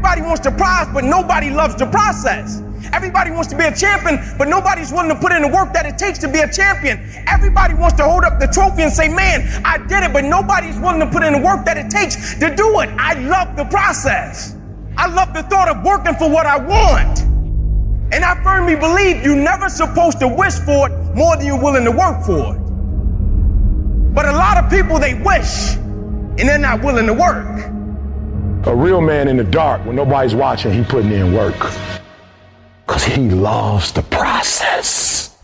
Everybody wants the prize, but nobody loves the process. Everybody wants to be a champion, but nobody's willing to put in the work that it takes to be a champion. Everybody wants to hold up the trophy and say, man, I did it, but nobody's willing to put in the work that it takes to do it. I love the process. I love the thought of working for what I want. And I firmly believe you're never supposed to wish for it more than you're willing to work for it. But a lot of people, they wish, and they're not willing to work. A real man in the dark, when nobody's watching, he putting in work. Because he loves the process.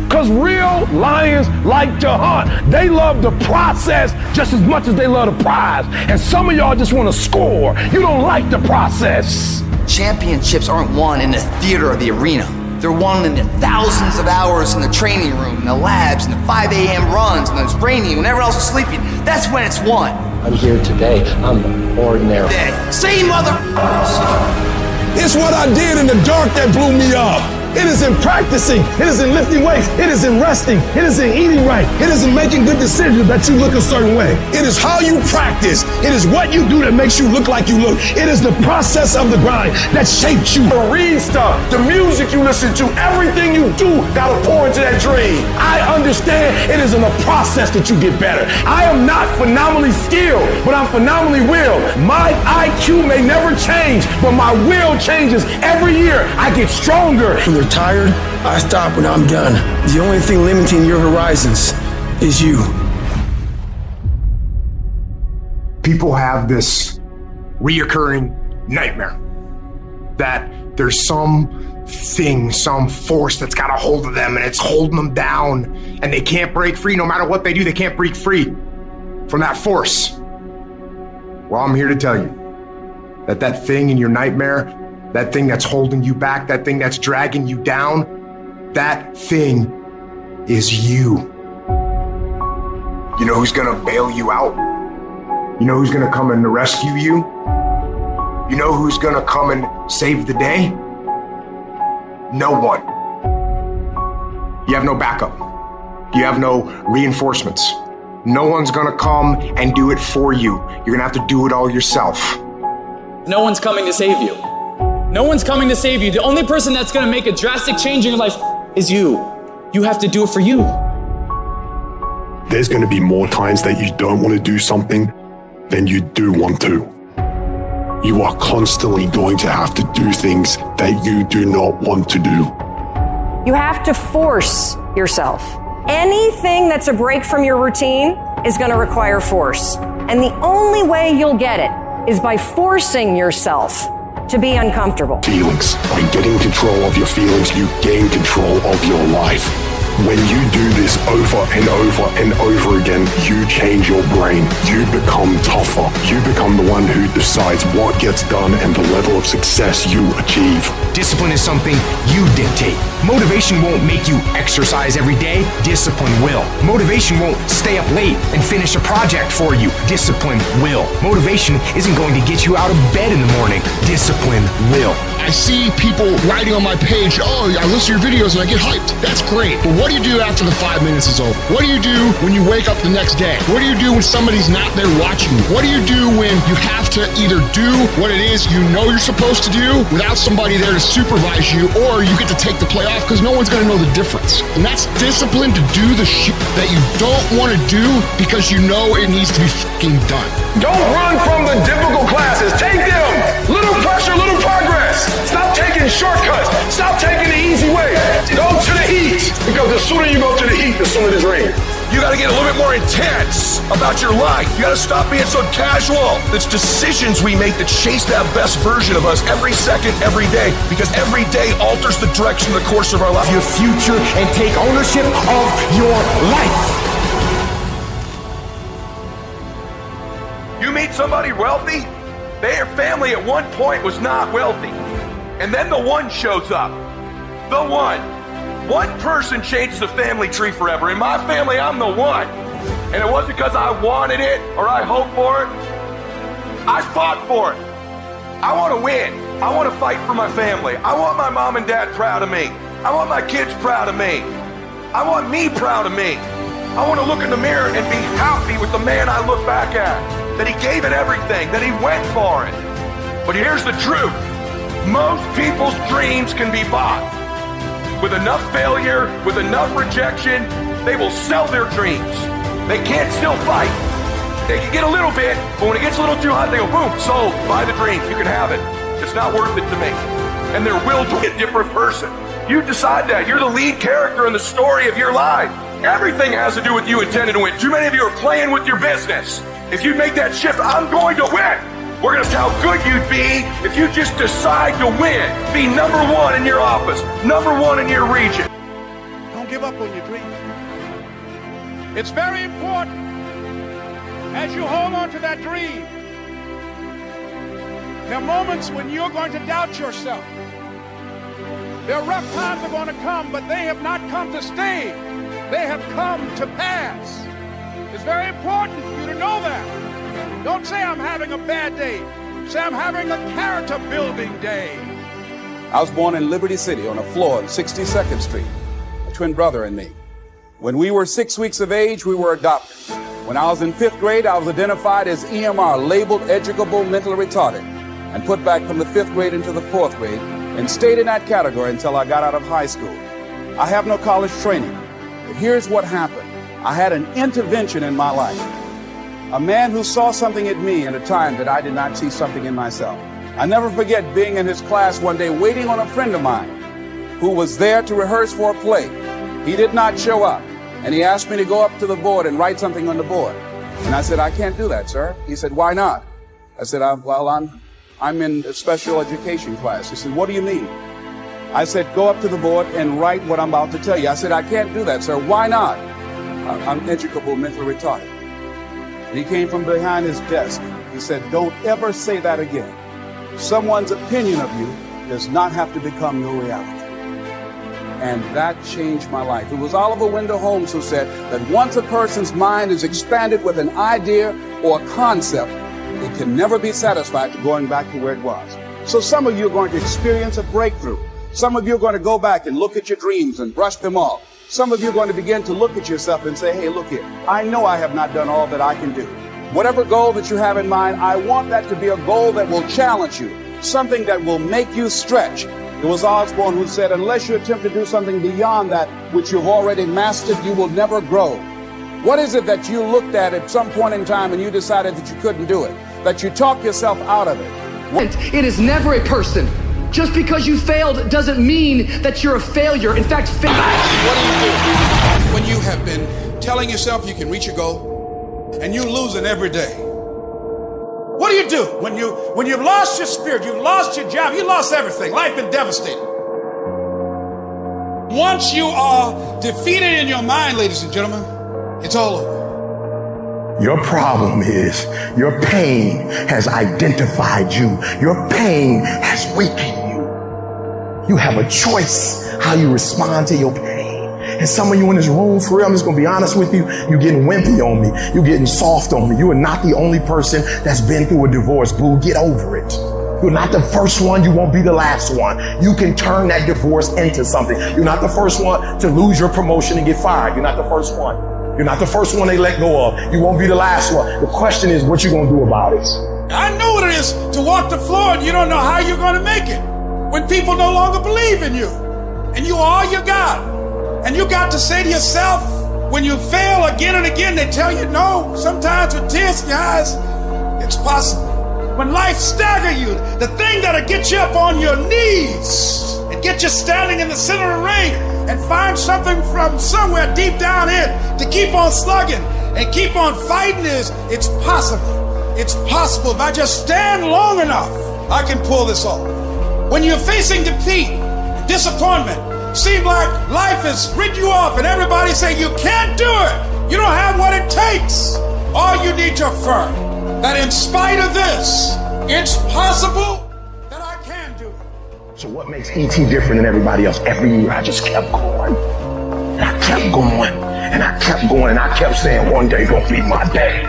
Because real lions like to hunt. They love the process just as much as they love the prize. And some of y'all just want to score. You don't like the process. Championships aren't won in the theater or the arena. They're won in the thousands of hours in the training room, in the labs, in the 5 a.m. runs, when it's raining, when everyone else is sleeping. That's when it's won. I'm here today. I'm ordinary. Say, mother... It's what I did in the dark that blew me up. It is in practicing. It is in lifting weights. It is in resting. It is in eating right. It is in making good decisions that you look a certain way. It is how you practice. It is what you do that makes you look like you look. It is the process of the grind that shapes you. The read stuff, the music you listen to, everything you do gotta pour into that dream. I understand it is in the process that you get better. I am not phenomenally skilled, but I'm phenomenally willed. My IQ may never change, but my will changes every year. I get stronger. When you're tired, I stop when I'm done. The only thing limiting your horizons is you. People have this reoccurring nightmare that there's some thing, some force that's got a hold of them and it's holding them down and they can't break free. No matter what they do, they can't break free from that force. Well, I'm here to tell you that that thing in your nightmare, that thing that's holding you back, that thing that's dragging you down, that thing is you. You know who's gonna bail you out? You know who's gonna come and rescue you? You know who's gonna come and save the day? No one. You have no backup. You have no reinforcements. No one's gonna come and do it for you. You're gonna have to do it all yourself. No one's coming to save you. No one's coming to save you. The only person that's gonna make a drastic change in your life is you. You have to do it for you. There's gonna be more times that you don't want to do something than you do want to. You are constantly going to have to do things that you do not want to do. You have to force yourself. Anything that's a break from your routine is gonna require force. And the only way you'll get it is by forcing yourself to be uncomfortable. Feelings. By getting control of your feelings, you gain control of your life. When you do this over and over and over again, you change your brain. You become tougher. You become the one who decides what gets done and the level of success you achieve. Discipline is something you dictate. Motivation won't make you exercise every day. Discipline will. Motivation won't stay up late and finish a project for you. Discipline will. Motivation isn't going to get you out of bed in the morning. Discipline will. I see people writing on my page, oh, I listen to your videos and I get hyped. That's great. But what do you do after the 5 minutes is over? What do you do when you wake up the next day? What do you do when somebody's not there watching you? What do you do when you have to either do what it is you know you're supposed to do without somebody there to supervise you, or you get to take the play off because no one's going to know the difference? And that's discipline to do the shit that you don't want to do because you know it needs to be fucking done. Don't run from the difficult classes. Take them. Little pressure, little progress. Stop taking shortcuts. Stop taking the easy way. Go to the heat. Because the sooner you go to the heat, the sooner it's rain. You gotta get a little bit more intense about your life. You gotta stop being so casual. It's decisions we make that chase that best version of us every second, every day. Because every day alters the direction, the course of our life. Your future and take ownership of your life. You meet somebody wealthy, their family at one point was not wealthy. And then the one shows up. The one. One person changes the family tree forever. In my family, I'm the one. And it wasn't because I wanted it or I hoped for it. I fought for it. I want to win. I want to fight for my family. I want my mom and dad proud of me. I want my kids proud of me. I want me proud of me. I want to look in the mirror and be happy with the man I look back at. That he gave it everything, that he went for it. But here's the truth. Most people's dreams can be bought. With enough failure, with enough rejection, they will sell their dreams. They can't still fight. They can get a little bit, but when it gets a little too hot, they go, boom, sold, buy the dream, you can have it. It's not worth it to me. And their will to be a different person. You decide that. You're the lead character in the story of your life. Everything has to do with you intending to win. Too many of you are playing with your business. If you make that shift, I'm going to win. We're going to see how good you'd be if you just decide to win. Be number one in your office, number one in your region. Don't give up on your dreams. It's very important as you hold on to that dream. There are moments when you're going to doubt yourself. There are rough times are going to come, but they have not come to stay. They have come to pass. It's very important for you to know that. Don't say I'm having a bad day. Say I'm having a character building day. I was born in Liberty City on a floor on 62nd Street, a twin brother and me. When we were 6 weeks of age, we were adopted. When I was in 5th grade, I was identified as EMR, labeled educable mentally retarded, and put back from the 5th grade into the 4th grade, and stayed in that category until I got out of high school. I have no college training, but here's what happened. I had an intervention in my life. A man who saw something in me at a time that I did not see something in myself. I never forget being in his class one day waiting on a friend of mine who was there to rehearse for a play. He did not show up, and he asked me to go up to the board and write something on the board. And I said, I can't do that, sir. He said, why not? I said, I'm in a special education class. He said, what do you mean? I said, go up to the board and write what I'm about to tell you. I said, I can't do that, sir. Why not? I'm educable mentally retarded. And he came from behind his desk. He said, don't ever say that again. Someone's opinion of you does not have to become your reality. And that changed my life. It was Oliver Wendell Holmes who said that once a person's mind is expanded with an idea or a concept, it can never be satisfied to going back to where it was. So some of you are going to experience a breakthrough. Some of you are going to go back and look at your dreams and brush them off. Some of you are going to begin to look at yourself and say, hey, look here, I know I have not done all that I can do. Whatever goal that you have in mind, I want that to be a goal that will challenge you, something that will make you stretch. It was Osborne who said, unless you attempt to do something beyond that which you've already mastered, you will never grow. What is it that you looked at some point in time and you decided that you couldn't do it, that you talked yourself out of it? It is never a person. Just because you failed doesn't mean that you're a failure. In fact, what do you do when you have been telling yourself you can reach your goal and you're losing every day? What do you do when you've lost your spirit, you've lost your job, you lost everything, life been devastating? Once you are defeated in your mind, ladies and gentlemen, it's all over. Your problem is your pain has identified you. Your pain has weakened you. You have a choice how you respond to your pain. And some of you in this room, for real, I'm just going to be honest with you, you're getting wimpy on me. You're getting soft on me. You are not the only person that's been through a divorce, boo. Get over it. You're not the first one. You won't be the last one. You can turn that divorce into something. You're not the first one to lose your promotion and get fired. You're not the first one. You're not the first one they let go of. You won't be the last one. The question is, what you going to do about it? I know what it is to walk the floor and you don't know how you're going to make it. When people no longer believe in you and you are all you got. And you got to say to yourself, when you fail again and again, they tell you no, sometimes with tears in your eyes, it's possible. When life stagger you, the thing that'll get you up on your knees and get you standing in the center of the ring and find something from somewhere deep down in to keep on slugging and keep on fighting is, it's possible. It's possible. If I just stand long enough, I can pull this off. When you're facing defeat, disappointment, seem like life has written you off and everybody say you can't do it. You don't have what it takes. All you need to affirm that in spite of this, it's possible that I can do it. So what makes E.T. different than everybody else? Every year I just kept going. And I kept going. And I kept going. And I kept saying one day gonna be my day.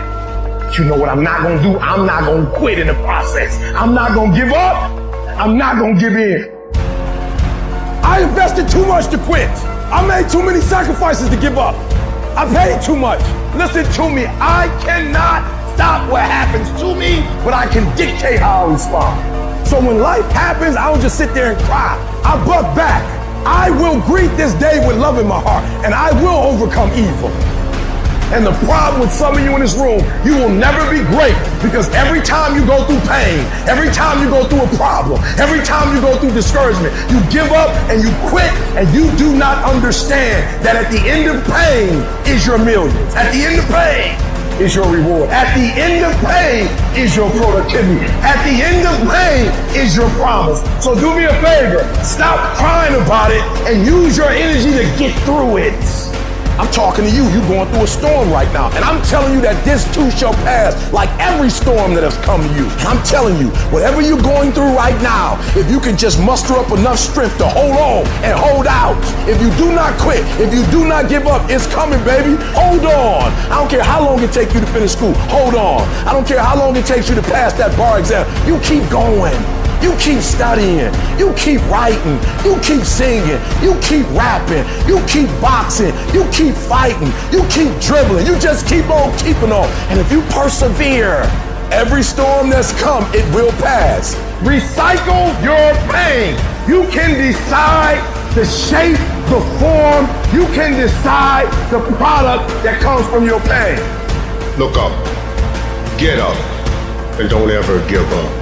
But you know what I'm not gonna do? I'm not gonna quit in the process. I'm not gonna give up. I'm not gonna give in. I invested too much to quit. I made too many sacrifices to give up. I paid too much. Listen to me. I cannot stop what happens to me, but I can dictate how I respond. So when life happens, I don't just sit there and cry. I buck back. I will greet this day with love in my heart, and I will overcome evil. And the problem with some of you in this room, you will never be great because every time you go through pain, every time you go through a problem, every time you go through discouragement, you give up and you quit, and you do not understand that at the end of pain is your millions. At the end of pain is your reward. At the end of pain is your productivity. At the end of pain is your promise. So do me a favor, stop crying about it and use your energy to get through it. I'm talking to you. You're going through a storm right now. And I'm telling you that this too shall pass, like every storm that has come to you. And I'm telling you, whatever you're going through right now, if you can just muster up enough strength to hold on and hold out, if you do not quit, if you do not give up, it's coming, baby. Hold on. I don't care how long it takes you to finish school. Hold on. I don't care how long it takes you to pass that bar exam. You keep going. You keep studying, you keep writing, you keep singing, you keep rapping, you keep boxing, you keep fighting, you keep dribbling, you just keep on keeping on. And if you persevere, every storm that's come, it will pass. Recycle your pain. You can decide the shape, the form, you can decide the product that comes from your pain. Look up, get up, and don't ever give up.